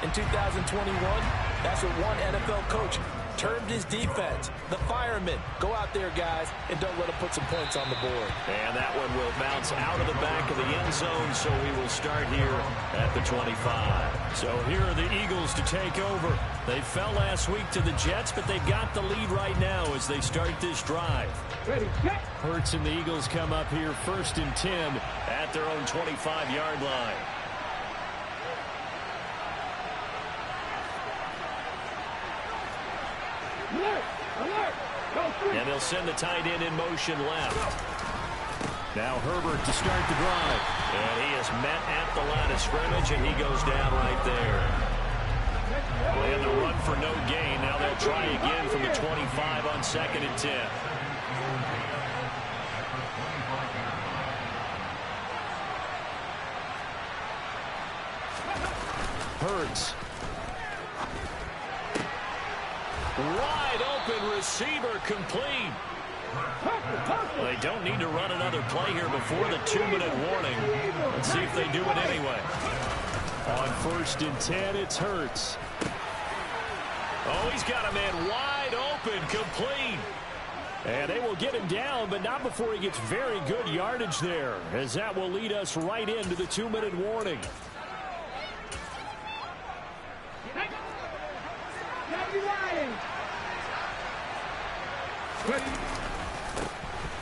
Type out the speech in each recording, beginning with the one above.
in 2021? That's what one NFL coach termed his defense. The firemen. Go out there, guys, and don't let them put some points on the board. And that one will bounce out of the back of the end zone, so we will start here at the 25. So here are the Eagles to take over. They fell last week to the Jets, but they've got the lead right now as they start this drive. Hurts and the Eagles come up here 1st and 10 at their own 25-yard line. And they'll send the tight end in motion left. Now Herbert to start the drive. And he is met at the line of scrimmage, and he goes down right there. They had to run for no gain. Now they'll try again from the 25 on 2nd and 10. Hurts. Wide open receiver complete. They don't need to run another play here before the 2-minute warning. Let's see if they do it anyway. On 1st and 10, it's Hurts. Oh, he's got a man wide open, complete. And they will get him down, but not before he gets very good yardage there, as that will lead us right into the 2-minute warning.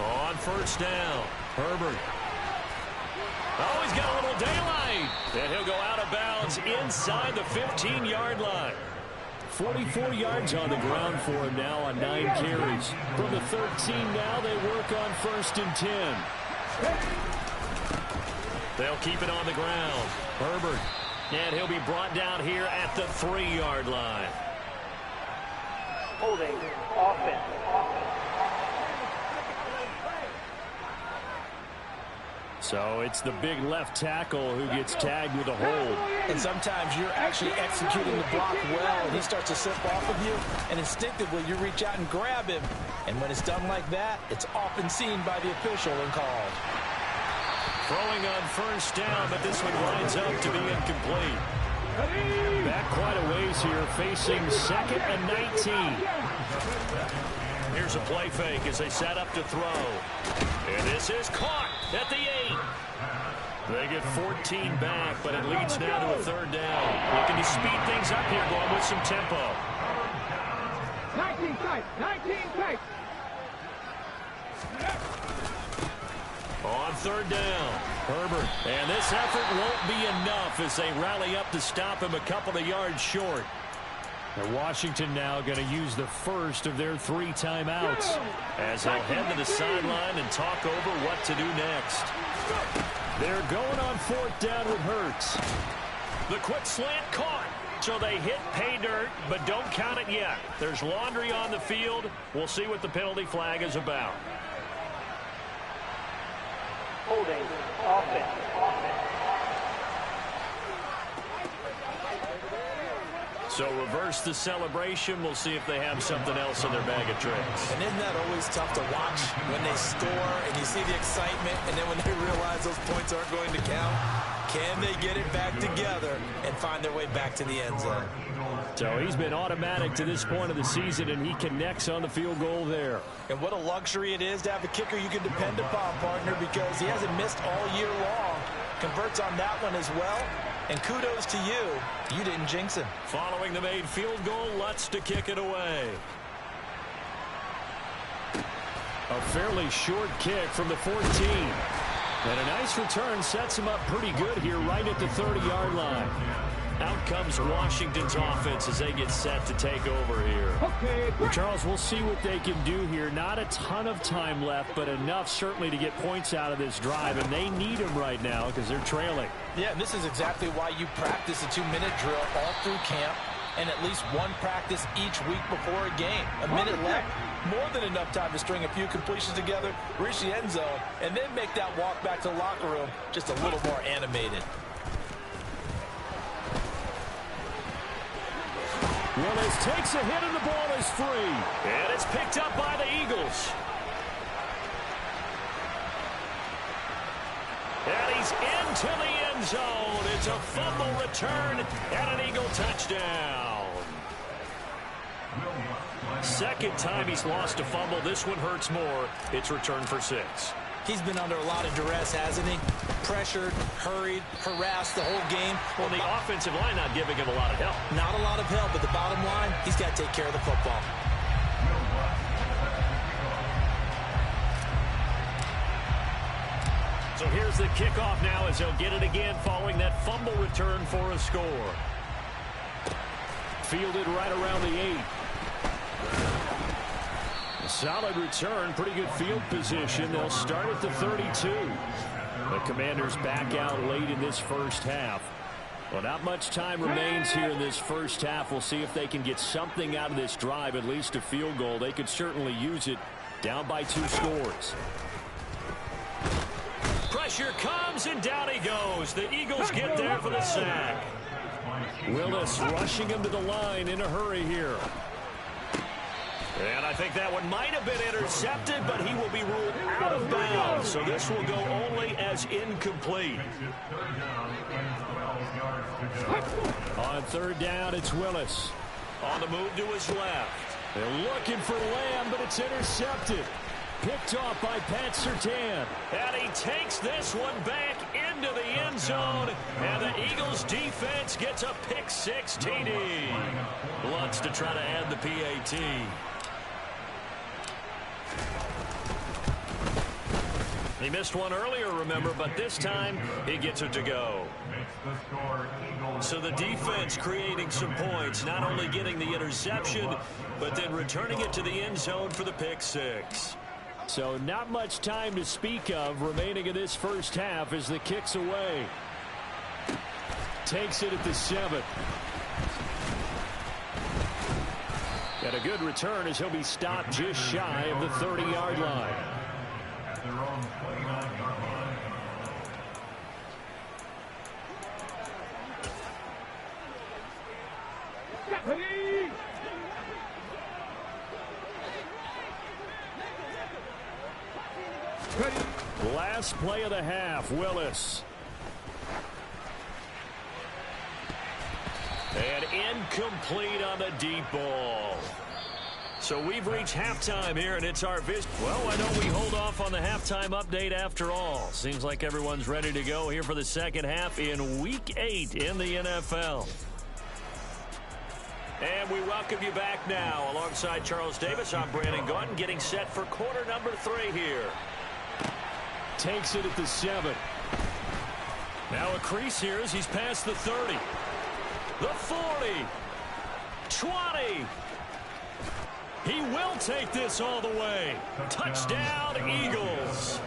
On 1st down, Herbert. Oh, he's got a little daylight. And he'll go out of bounds inside the 15-yard line. 44 yards on the ground for him now on 9 carries. From the 13 now, they work on 1st and 10. They'll keep it on the ground. Herbert. And he'll be brought down here at the 3-yard line. Holding offense. So it's the big left tackle who gets tagged with a hold. And sometimes you're actually executing the block well, and he starts to slip off of you, and instinctively you reach out and grab him. And when it's done like that, it's often seen by the official and called. Throwing on 1st down, but this one winds up to be incomplete. Back quite a ways here, facing 2nd and 19. Here's a play fake as they set up to throw. And this is caught at the 8. They get 14 back, but it leads now to a 3rd down. Looking to speed things up here, going with some tempo. 19 tight, 19 tight. On 3rd down, Herbert. And this effort won't be enough as they rally up to stop him a couple of yards short. And Washington now going to use the first of their 3 timeouts as they'll head to the sideline and talk over what to do next. They're going on 4th down with Hurts. The quick slant caught. So they hit pay dirt, but don't count it yet. There's laundry on the field. We'll see what the penalty flag is about. Holding offense. So reverse the celebration. We'll see if they have something else in their bag of tricks. And isn't that always tough to watch when they score and you see the excitement, and then when they realize those points aren't going to count? Can they get it back together and find their way back to the end zone? So he's been automatic to this point of the season, and he connects on the field goal there. And what a luxury it is to have a kicker you can depend upon, partner, because he hasn't missed all year long. Converts on that one as well. And kudos to you. You didn't jinx him. Following the made field goal, Lutz to kick it away. A fairly short kick from the 14. And a nice return sets him up pretty good here right at the 30-yard line. Out comes Washington's offense as they get set to take over here. Well, Charles, we'll see what they can do here. Not a ton of time left, but enough certainly to get points out of this drive, and they need them right now because they're trailing. Yeah, and this is exactly why you practice a 2-minute drill all through camp and at least one practice each week before a game. A minute left, more than enough time to string a few completions together, reach the end zone, and then make that walk back to the locker room just a little more animated. Willis takes a hit and the ball is free. And it's picked up by the Eagles. And he's is into the end zone. It's a fumble return and an Eagle touchdown. Second time he's lost a fumble. This one hurts more. It's returned for 6. He's been under a lot of duress, hasn't he? Pressured, hurried, harassed the whole game. Well, the offensive line not giving him a lot of help. Not a lot of help, but the bottom line, he's got to take care of the football. So here's the kickoff now as he'll get it again following that fumble return for a score. Fielded right around the 8. A solid return, pretty good field position. They'll start at the 32. The Commanders back out late in this first half. Well, not much time remains here in this first half. We'll see if they can get something out of this drive, at least a field goal. They could certainly use it, down by 2 scores. Pressure comes, and down he goes. The Eagles get there for the sack. Willis rushing him to the line in a hurry here. And I think that one might have been intercepted, but he will be ruled out of bounds. So this will go only as incomplete. On third down, it's Willis. On the move to his left. They're looking for Lamb, but it's intercepted. Picked off by Pat Surtain. And he takes this one back into the end zone. And the Eagles defense gets a pick-6 TD. Lutz to try to add the PAT. He missed one earlier, remember, but this time he gets it to go. So the defense creating some points, not only getting the interception, but then returning it to the end zone for the pick-6. So not much time to speak of remaining in this first half as the kick's away. Takes it at the 7. Got a good return as he'll be stopped just shy of the 30-yard line. Last play of the half, Willis. And incomplete on the deep ball. So we've reached halftime here, and it's our visit. Well, why don't we hold off on the halftime update after all? Seems like everyone's ready to go here for the second half in Week 8 in the NFL. And we welcome you back now. Alongside Charles Davis, I'm Brandon Gaudin, getting set for quarter number 3 here. Takes it at the 7. Now a crease here as he's past the 30. The 40. 20. He will take this all the way. Touchdown, Eagles.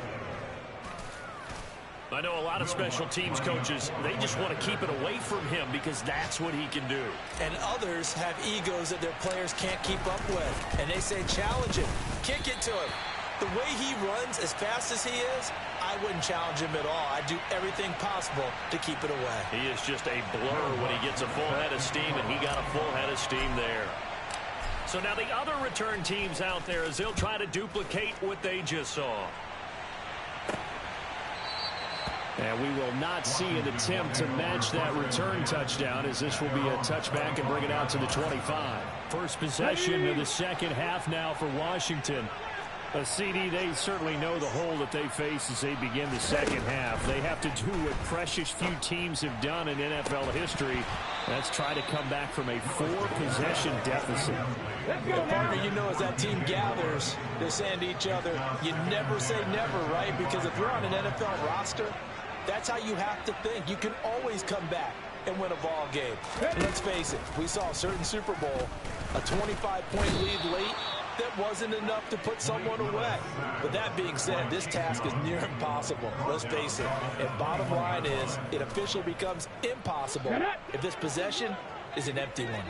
I know a lot of special teams coaches, they just want to keep it away from him because that's what he can do. And others have egos that their players can't keep up with. And they say, challenge him. Kick it to him. The way he runs as fast as he is, I wouldn't challenge him at all. I'd do everything possible to keep it away. He is just a blur when he gets a full head of steam, and he got a full head of steam there. So now the other return teams out there as they'll try to duplicate what they just saw. And we will not see an attempt to match that return touchdown as this will be a touchback and bring it out to the 25. First possession of the second half now for Washington. A CD, they certainly know the hole that they face as they begin the second half. They have to do what precious few teams have done in NFL history. That's try to come back from a 4-possession deficit. The partner, you know, as that team gathers, they're saying to each other, you never say never, right? Because if you're on an NFL roster, that's how you have to think. You can always come back and win a ball game. And let's face it, we saw a certain Super Bowl, a 25-point lead late. That wasn't enough to put someone away. But that being said, this task is near impossible. Let's face it. And bottom line is, it officially becomes impossible if this possession is an empty one.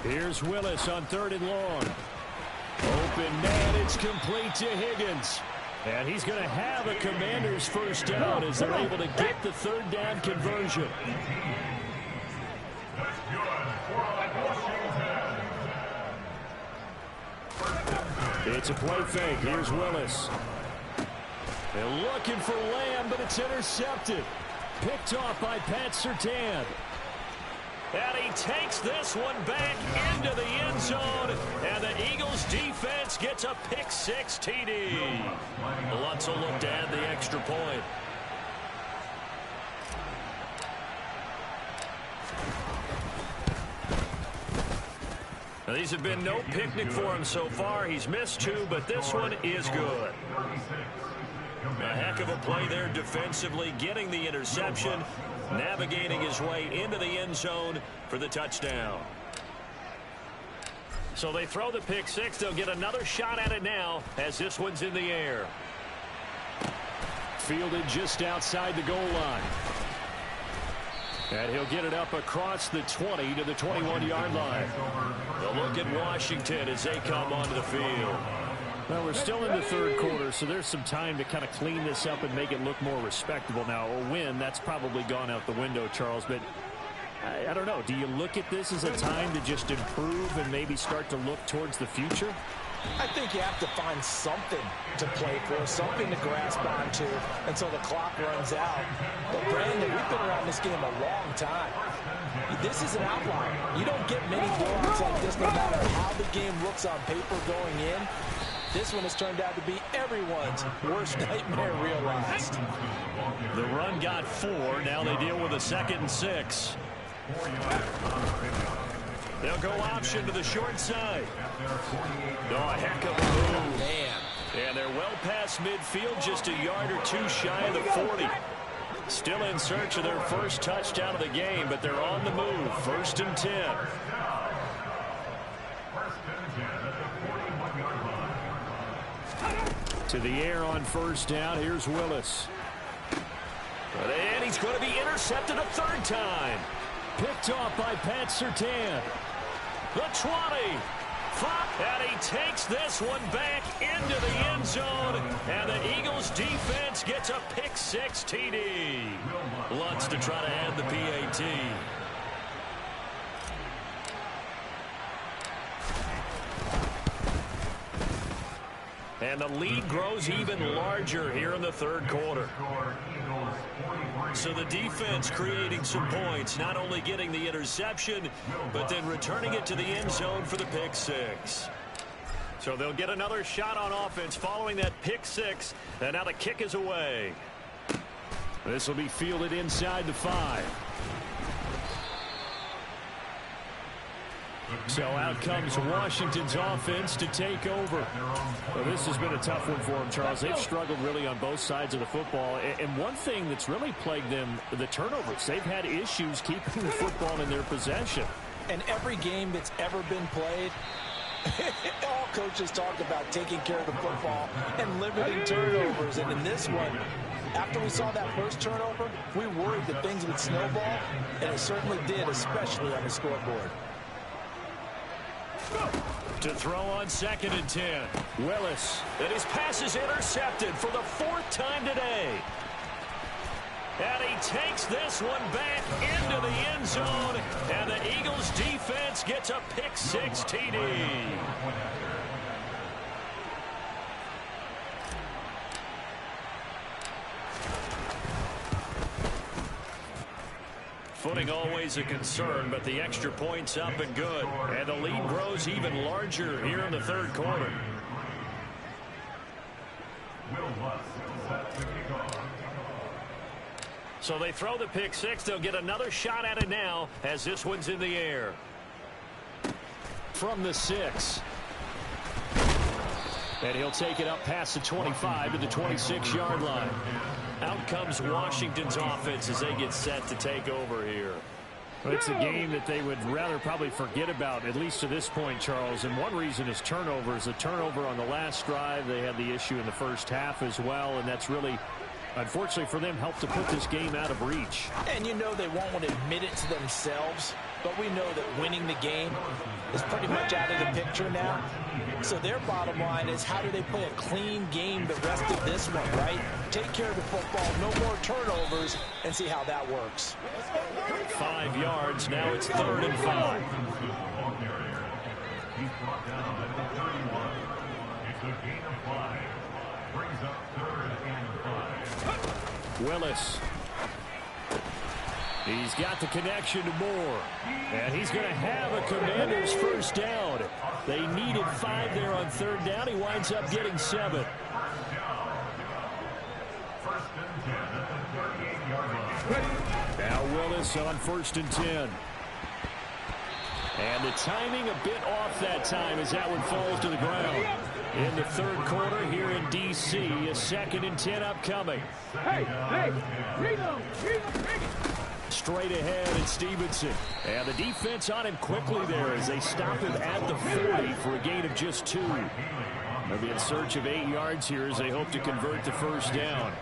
Here's Willis on 3rd and long. Open man, it's complete to Higgins. And he's going to have a Commander's first down as they're able to get the 3rd down conversion. It's a play fake. Here's Willis. They're looking for Lamb, but it's intercepted. Picked off by Pat Surtain. And he takes this one back into the end zone. And the Eagles defense gets a pick-6 TD. Lutz will look to add the extra point. Now, these have been no picnic for him so far. He's missed 2, but this one is good. A heck of a play there defensively, getting the interception, navigating his way into the end zone for the touchdown. So they throw the pick-6. They'll get another shot at it now as this one's in the air. Fielded just outside the goal line. And he'll get it up across the 20 to the 21-yard line. They'll look at Washington as they come onto the field. Well, we're still in the third quarter, so there's some time to kind of clean this up and make it look more respectable now. A win, that's probably gone out the window, Charles, but I don't know. Do you look at this as a time to just improve and maybe start to look towards the future? I think you have to find something to play for, something to grasp onto until the clock runs out. But, Brandon, we've been around this game a long time. This is an outlier. You don't get many blowouts like this no matter how the game looks on paper going in. This one has turned out to be everyone's worst nightmare realized. The run got 4. Now they deal with a 2nd and 6. They'll go option to the short side. Oh, a heck of a move. Man. And they're well past midfield, just a yard or 2 shy of the 40. Still in search of their first touchdown of the game, but they're on the move. 1st and 10. To the air on 1st down. Here's Willis. And he's going to be intercepted a 3rd time. Picked off by Pat Surtain. The 20. And he takes this one back into the end zone. And the Eagles defense gets a pick-6 TD. Lutz to try to add the PAT. And the lead grows even larger here in the 3rd quarter. So the defense creating some points, not only getting the interception, but then returning it to the end zone for the pick-6. So they'll get another shot on offense following that pick-6, and now the kick is away. This will be fielded inside the 5. So out comes Washington's offense to take over. Well, this has been a tough one for them, Charles. They've struggled really on both sides of the football. And one thing that's really plagued them, the turnovers. They've had issues keeping the football in their possession. And every game that's ever been played, all coaches talk about taking care of the football and limiting turnovers. And in this one, after we saw that first turnover, we worried that things would snowball, and it certainly did, especially on the scoreboard. To throw on 2nd and 10. Willis. And his pass is intercepted for the 4th time today. And he takes this one back into the end zone. And the Eagles defense gets a pick-6 TD. Footing always a concern, but the extra point's up and good. And the lead grows even larger here in the 3rd quarter. So they throw the pick-6. They'll get another shot at it now as this one's in the air. From the 6. And he'll take it up past the 25 to the 26-yard line. Out comes Washington's offense as they get set to take over here. Well, it's a game that they would rather probably forget about, at least to this point, Charles. And one reason is turnovers. A turnover on the last drive. They had the issue in the first half as well, and that's really, unfortunately for them, helped to put this game out of reach. And you know they won't want to admit it to themselves, but we know that winning the game is pretty much out of the picture now. So their bottom line is, how do they play a clean game the rest of this one, right? Take care of the football, no more turnovers, and see how that works. 5 yards, now it's 3rd and 5. Willis. He's got the connection to Moore. And he's going to have a Commanders first down. They needed 5 there on third down. He winds up getting 7. Now Willis on 1st and 10. And the timing a bit off that time as that one falls to the ground. In the third quarter here in D.C., a 2nd and 10 upcoming. Straight ahead at Stevenson. And the defense on him quickly there as they stop him at the 40 for a gain of just 2. They'll be in search of 8 yards here as they hope to convert the first down.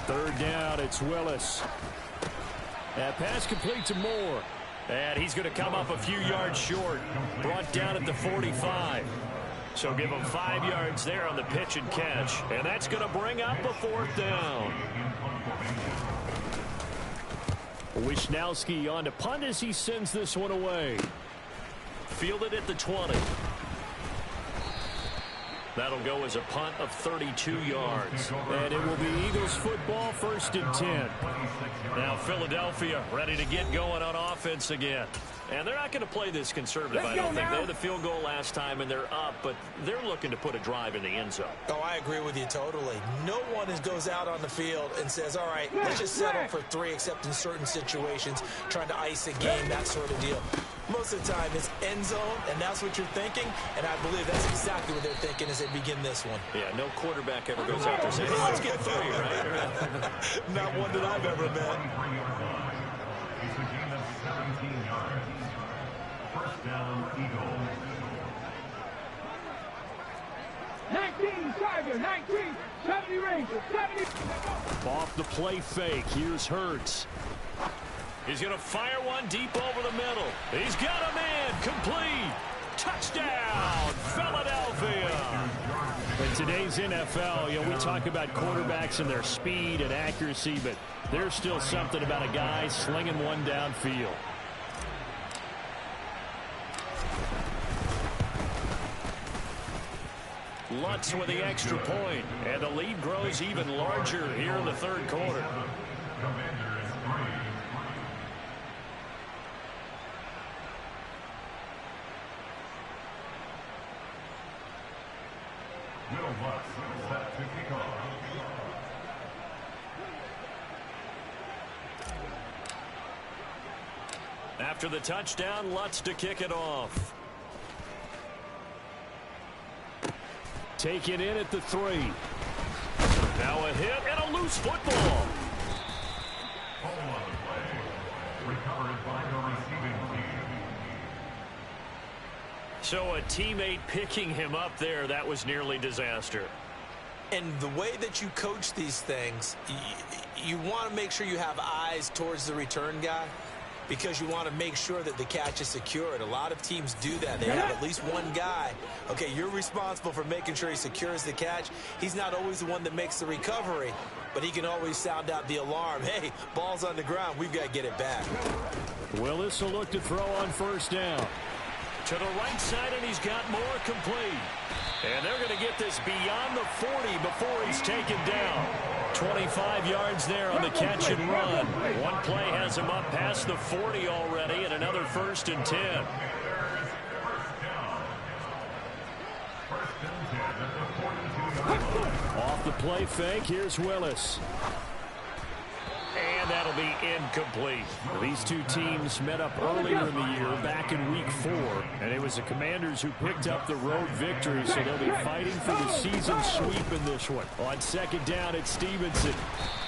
Third down, it's Willis. That pass complete to Moore. And he's going to come up a few yards short. Brought down at the 45. So give him 5 yards there on the pitch and catch. And that's going to bring up a 4th down. Wisnowski on to punt as he sends this one away. Fielded at the 20. That'll go as a punt of 32 yards. And it will be Eagles football, 1st and 10. Now Philadelphia ready to get going on offense again. And they're not going to play this conservative, I don't think. They had the field goal last time, and they're up, but they're looking to put a drive in the end zone. Oh, I agree with you totally. No one goes out on the field and says, all right, let's just settle for 3, except in certain situations, trying to ice a game, that sort of deal. Most of the time, it's end zone, and that's what you're thinking, and I believe that's exactly what they're thinking as they begin this one. Yeah, no quarterback ever goes out there saying, hey, let's get 3, right? Not one that I've ever met. It's a gain of 17 yards. First down, Eagles. 19 Charger, 19, 70 Rangers, 70. Off the play fake, here's Hurts. He's going to fire one deep over the middle. He's got a man, complete. Touchdown, Philadelphia. In today's NFL, we talk about quarterbacks and their speed and accuracy, but there's still something about a guy slinging one downfield. Lutz with the extra point, and the lead grows even larger here in the third quarter. Will Lutz set to kick off. After the touchdown, Lutz to kick it off. Take it in at the 3. Now a hit and a loose football. Hold on the play. Recovered by the receiving team. So a teammate picking him up there, that was nearly disaster. And the way that you coach these things, you want to make sure you have eyes towards the return guy, because you want to make sure that the catch is secured. A lot of teams do that. They have at least one guy. Okay, you're responsible for making sure he secures the catch. He's not always the one that makes the recovery, but he can always sound out the alarm. Hey, ball's on the ground. We've got to get it back. Willis will look to throw on first down. To the right side, and he's got more complete. And they're going to get this beyond the 40 before he's taken down. 25 yards there on the catch and run. One play has him up past the 40 already, and another 1st and 10. Off the play fake, here's Willis. And that'll be incomplete. These two teams met up earlier in the year, back in week 4, and it was the Commanders who picked up the road victory, so they'll be fighting for the season sweep in this one. On second down, it's Stevenson.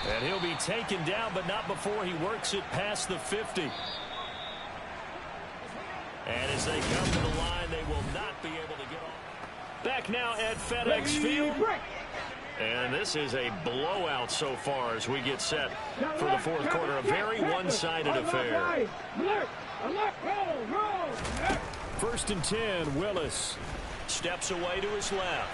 And he'll be taken down, but not before he works it past the 50. And as they come to the line, they will not be able to get off. Back now at FedEx Field. And this is a blowout so far as we get set for the fourth quarter. A very one-sided affair. 1st and 10, Willis steps away to his left.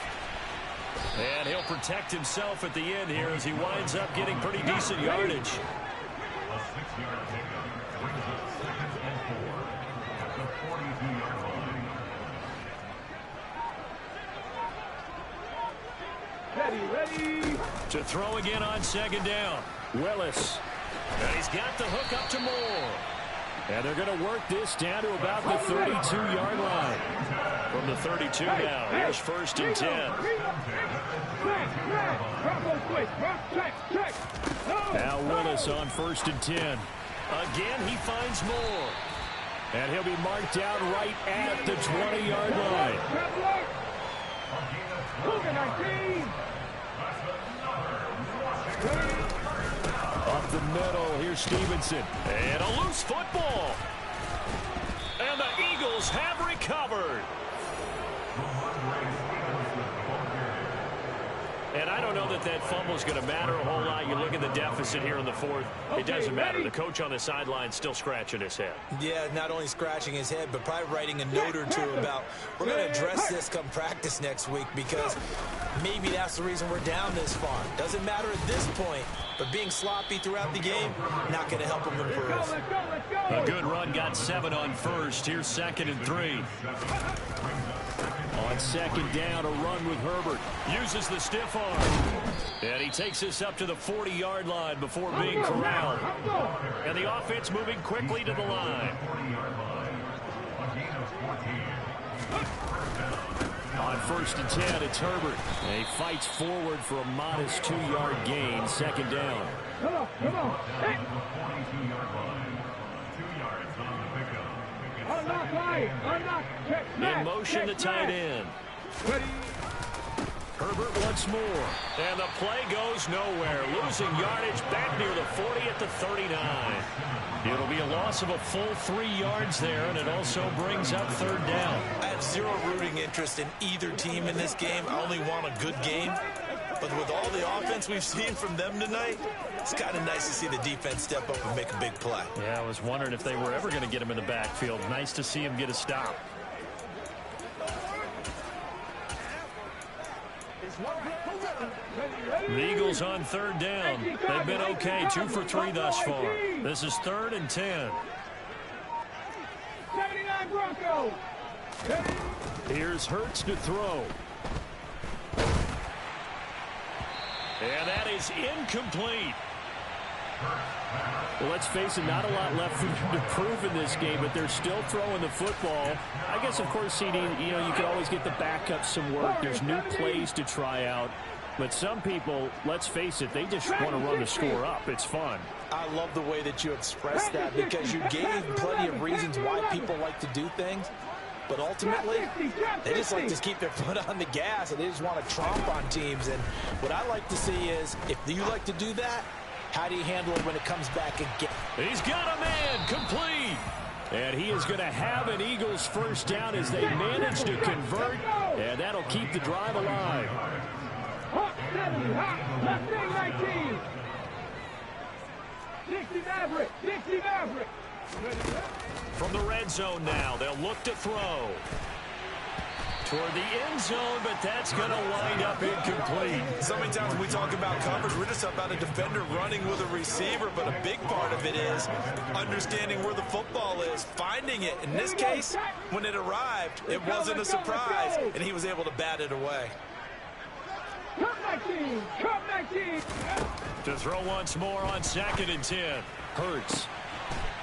And he'll protect himself at the end here as he winds up getting pretty decent yardage. A 6-yard pickup brings up 2nd and 4 at the 42 Ready. To throw again on second down. Willis. And he's got the hook up to Moore. And they're going to work this down to about the 32-yard line. From the 32 now, here's 1st and 10. Now Willis on 1st and 10. Again, he finds Moore. And he'll be marked down right at the 20-yard line. Up the middle, here's Stevenson. And a loose football. And the Eagles have recovered. And I don't know that that fumble is going to matter a whole lot. You look at the deficit here in the 4th. It doesn't matter. The coach on the sideline still scratching his head. Yeah, not only scratching his head, but probably writing a note or two about, we're going to address this come practice next week, because maybe that's the reason we're down this far. Doesn't matter at this point, but being sloppy throughout the game, not going to help him improve. A good run, got 7 on 1st. Here's 2nd and 3. On 2nd down, a run with Herbert. Uses the stiff arm. And he takes this up to the 40-yard line before being corralled. And the offense moving quickly to the line. On 1st and 10, it's Herbert. And he fights forward for a modest 2-yard gain, 2nd down. Come on. Hey. In motion, the tight end. Herbert once more. And the play goes nowhere. Losing yardage back near the 40 at the 39. It'll be a loss of a full 3 yards there, and it also brings up 3rd down. I have zero rooting interest in either team in this game. I only want a good game. But with all the offense we've seen from them tonight, it's kind of nice to see the defense step up and make a big play. Yeah, I was wondering if they were ever going to get him in the backfield. Nice to see him get a stop. The Eagles on 3rd down. They've been okay, 2 for 3 thus far. This is 3rd and 10. 79 Broncos. Here's Hurts to throw. And that is incomplete. Well, let's face it, not a lot left for them to prove in this game, but they're still throwing the football. I guess, of course, CD, you can always get the backups some work. There's new plays to try out. But some people, let's face it, they just want to run the score up. It's fun. I love the way that you expressed that, because you gave plenty of reasons why people like to do things. But ultimately, they just like to keep their foot on the gas, and they just want to tromp on teams. And what I like to see is, if you like to do that, how do you handle it when it comes back again? He's got a man, complete. And he is going to have an Eagles 1st down as they manage to convert, and that'll keep the drive alive. Hot 70, hot, left wing 19. 60 Maverick, 60 Maverick. From the red zone now, they'll look to throw. Toward the end zone, but that's going to wind up incomplete. So many times when we talk about coverage, we're just about a defender running with a receiver, but a big part of it is understanding where the football is, finding it. In this case, when it arrived, it wasn't a surprise, and he was able to bat it away. Come 19, come 19. To throw once more on 2nd and 10. Hurts.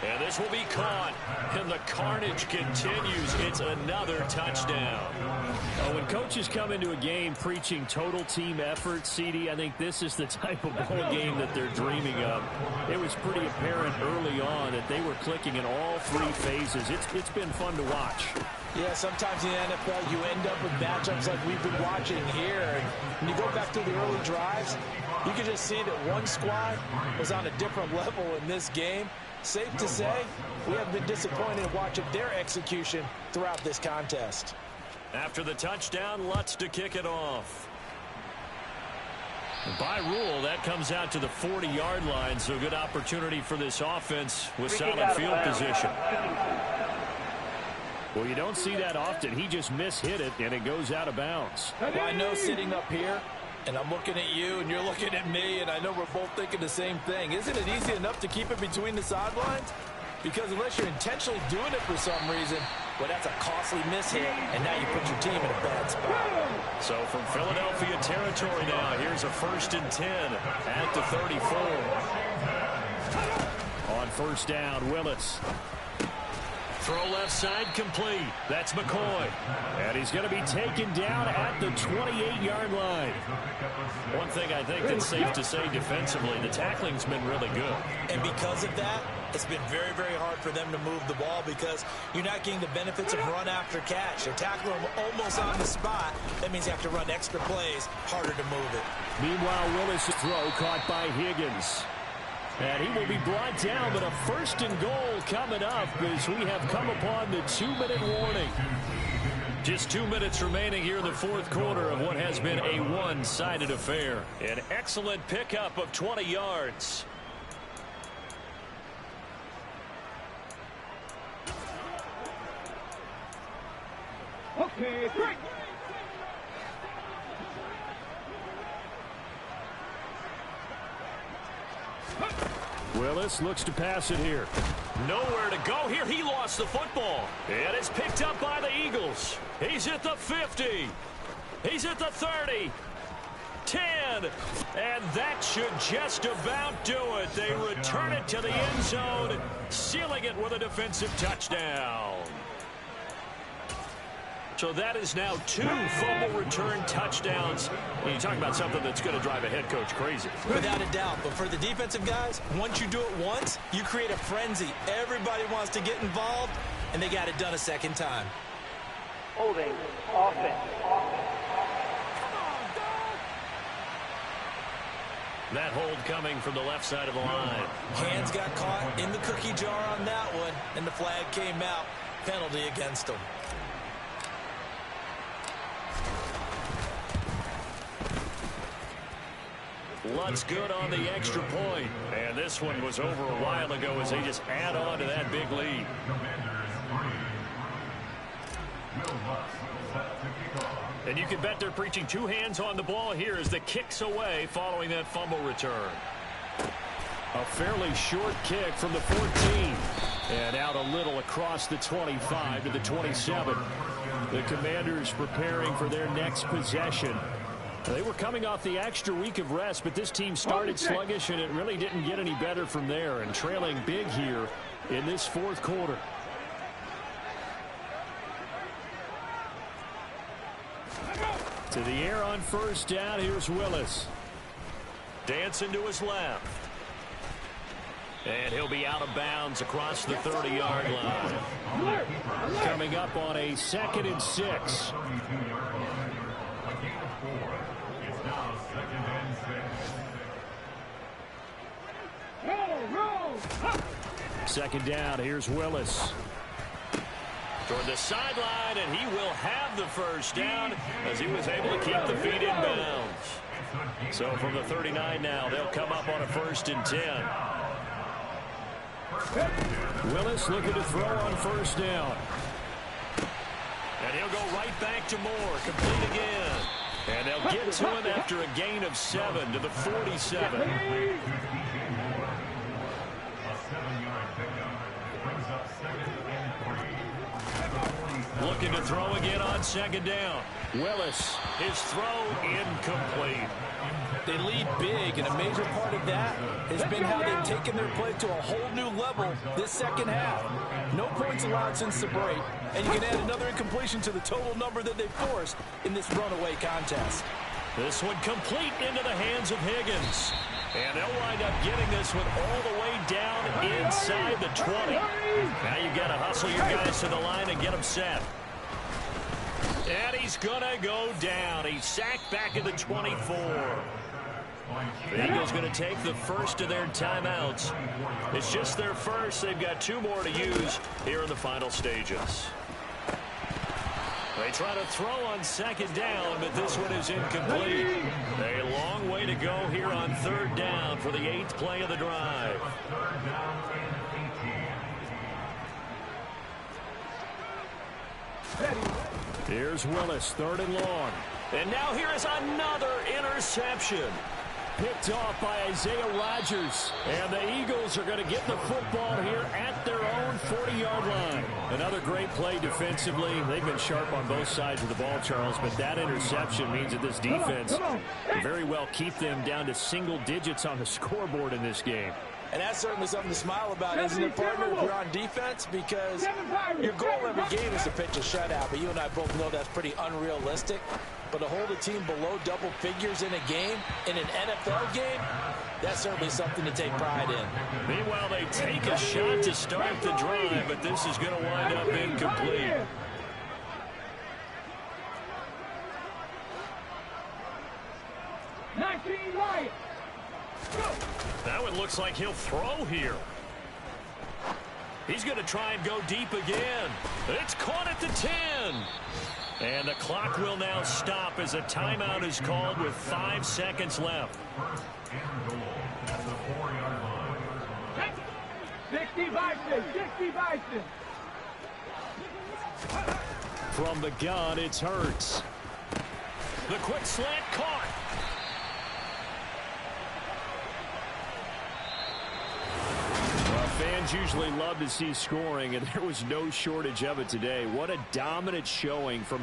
And this will be caught. And the carnage continues. It's another touchdown. When coaches come into a game preaching total team effort, CD, I think this is the type of ball game that they're dreaming of. It was pretty apparent early on that they were clicking in all 3 phases. It's been fun to watch. Yeah, sometimes in the NFL you end up with matchups like we've been watching here. And when you go back to the early drives, you can just see that one squad was on a different level in this game. Safe to say, we have been disappointed watching their execution throughout this contest. After the touchdown, Lutz to kick it off. By rule, that comes out to the 40-yard line, so good opportunity for this offense with solid field position. Well, you don't see that often. He just mishit it, and it goes out of bounds. Well, I know sitting up here, and I'm looking at you, and you're looking at me, and I know we're both thinking the same thing. Isn't it easy enough to keep it between the sidelines? Because unless you're intentionally doing it for some reason, Well, that's a costly miss hit, and now you put your team in a bad spot. So from Philadelphia territory now, here's a 1st and 10 at the 34. On first down, Willis. Throw left side complete. That's McCoy. And he's going to be taken down at the 28-yard line. One thing I think that's safe to say defensively, the tackling's been really good. And because of that, it's been very, very hard for them to move the ball because you're not getting the benefits of run after catch. They're tackling them almost on the spot. That means you have to run extra plays, harder to move it. Meanwhile, Willis' throw caught by Higgins. And he will be brought down, but a 1st and goal coming up as we have come upon the 2-minute warning. Just 2 minutes remaining here in the 4th quarter of what has been a one-sided affair. An excellent pickup of 20 yards. Okay, break. Willis looks to pass it here. Nowhere to go here. He lost the football. And it's picked up by the Eagles. He's at the 50. He's at the 30. 10. And that should just about do it. They return it to the end zone, sealing it with a defensive touchdown. So that is now 2 fumble return touchdowns. And you talk about something that's going to drive a head coach crazy. Without a doubt. But for the defensive guys, once you do it once, you create a frenzy. Everybody wants to get involved, and they got it done a second time. Holding offense. That hold coming from the left side of the line. Hands got caught in the cookie jar on that one, and the flag came out. Penalty against them. Lutz good on the extra point. And this one was over a while ago as they just add on to that big lead. And you can bet they're preaching 2 hands on the ball here as the kick's away following that fumble return. A fairly short kick from the 14. And out a little across the 25 to the 27. The Commanders preparing for their next possession. They were coming off the extra week of rest, but this team started sluggish, and it really didn't get any better from there, and trailing big here in this 4th quarter. To the air on first down, here's Willis. Dancing to his left. And he'll be out of bounds across the 30-yard line. Coming up on a 2nd and 6. Second down, here's Willis. Toward the sideline, and he will have the first down as he was able to keep the feet in bounds. So from the 39 now, they'll come up on a 1st and 10. Willis looking to throw on first down. And he'll go right back to Moore, complete again. And they'll get to him after a gain of 7 to the 47. Looking to throw again on 2nd down. Willis, his throw incomplete. They lead big, and a major part of that has been how they've taken their play to a whole new level this second half. No points allowed since the break, and you can add another incompletion to the total number that they've forced in this runaway contest. This one complete into the hands of Higgins. And they'll wind up getting this one all the way down inside the 20. Now you've got to hustle your guys to the line and get them set. And he's going to go down. He's sacked back at the 24. The Eagles going to take the first of their timeouts. It's just their first. They've got 2 more to use here in the final stages. They try to throw on 2nd down, but this one is incomplete. A long way to go here on 3rd down for the 8th play of the drive. Here's Willis, 3rd and long. And now here is another interception. Picked off by Isaiah Rodgers. And the Eagles are going to get the football here at their own 40-yard line. Another great play defensively. They've been sharp on both sides of the ball, Charles, but that interception means that this defense can very well keep them down to single digits on the scoreboard in this game. And that's certainly something to smile about, isn't it, partner, if you're on defense? Because your goal every game is to pitch a shutout, but you and I both know that's pretty unrealistic. But to hold a team below double figures in a game, in an NFL game, that's certainly something to take pride in. Meanwhile, they take a shot to start the drive, but this is going to wind up incomplete. Now it looks like he'll throw here. He's going to try and go deep again. It's caught at the 10. And the clock will now stop as a timeout is called with 5 seconds left. First and goal at the 4-yard line. 60 Bison, 60 Bison. From the gun, it's Hurts. The quick slant caught. Fans usually love to see scoring, and there was no shortage of it today. What a dominant showing from an